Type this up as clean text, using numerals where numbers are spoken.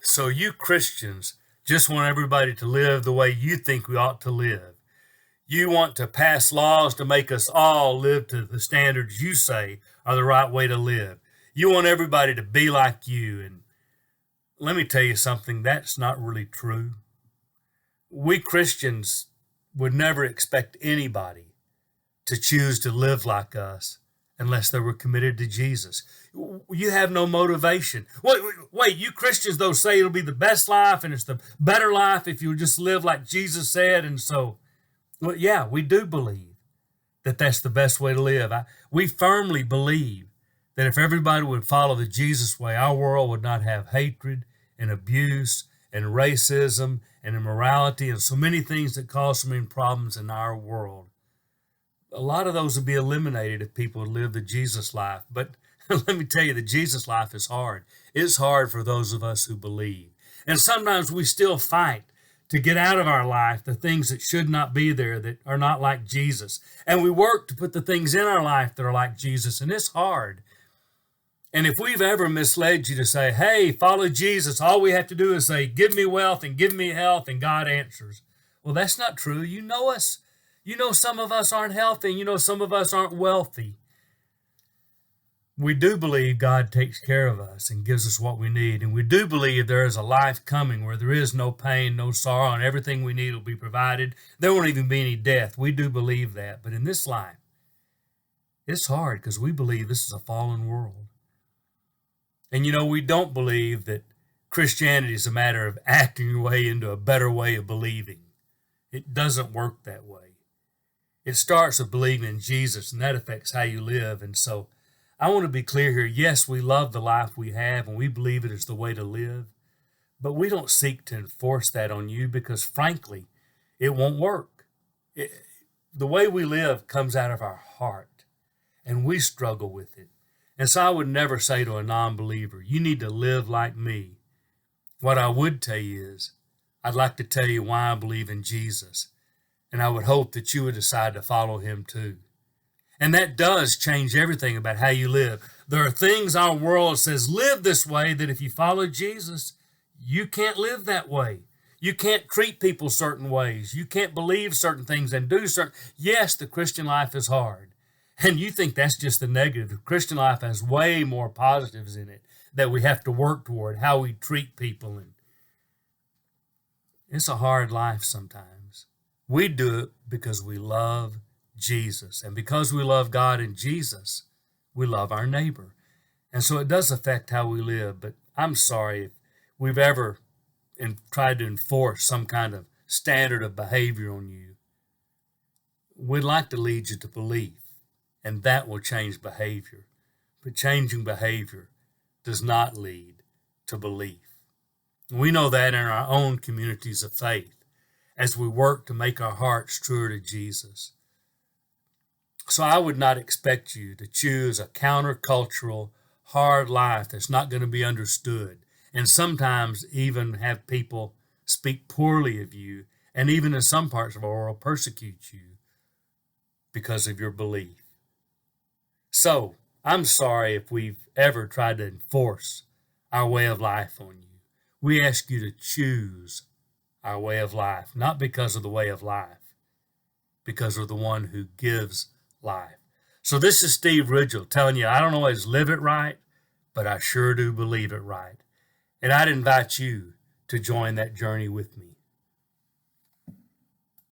So you Christians just want everybody to live the way you think we ought to live. You want to pass laws to make us all live to the standards you say are the right way to live. You want everybody to be like you. And let me tell you something, that's not really true. We Christians would never expect anybody to choose to live like us unless they were committed to Jesus. You have no motivation. Wait, you Christians, though, say it'll be the best life and it's the better life if you just live like Jesus said. And so, well, yeah, we do believe that that's the best way to live. We firmly believe that if everybody would follow the Jesus way, our world would not have hatred and abuse and racism and immorality and so many things that cause so many problems in our world. A lot of those would be eliminated if people would live the Jesus life. But let me tell you, the Jesus life is hard. It's hard for those of us who believe. And sometimes we still fight to get out of our life the things that should not be there, that are not like Jesus. And we work to put the things in our life that are like Jesus, and it's hard. And if we've ever misled you to say, hey, follow Jesus, all we have to do is say, give me wealth and give me health, and God answers. Well, that's not true. You know us. You know some of us aren't healthy, and you know some of us aren't wealthy. We do believe God takes care of us and gives us what we need. And we do believe there is a life coming where there is no pain, no sorrow, and everything we need will be provided. There won't even be any death. We do believe that. But in this life, it's hard because we believe this is a fallen world. And you know, we don't believe that Christianity is a matter of acting your way into a better way of believing. It doesn't work that way. It starts with believing in Jesus, and that affects how you live. And so I want to be clear here. Yes, we love the life we have, and we believe it is the way to live. But we don't seek to enforce that on you because, frankly, it won't work. The way we live comes out of our heart, and we struggle with it. And so I would never say to a non-believer, you need to live like me. What I would tell you is, I'd like to tell you why I believe in Jesus. And I would hope that you would decide to follow him too. And that does change everything about how you live. There are things our world says live this way that if you follow Jesus, you can't live that way. You can't treat people certain ways. You can't believe certain things and do certain. Yes, the Christian life is hard. And you think that's just the negative. The Christian life has way more positives in it that we have to work toward, how we treat people. And it's a hard life sometimes. We do it because we love Jesus. And because we love God and Jesus, we love our neighbor. And so it does affect how we live. But I'm sorry if we've ever tried to enforce some kind of standard of behavior on you. We'd like to lead you to belief, and that will change behavior. But changing behavior does not lead to belief. We know that in our own communities of faith, as we work to make our hearts truer to Jesus. So I would not expect you to choose a countercultural, hard life that's not going to be understood, and sometimes even have people speak poorly of you, and even in some parts of our world persecute you because of your belief. So I'm sorry if we've ever tried to enforce our way of life on you. We ask you to choose our way of life, not because of the way of life, because of the one who gives life. So this is Steve Ridgell telling you, I don't always live it right, but I sure do believe it right. And I'd invite you to join that journey with me.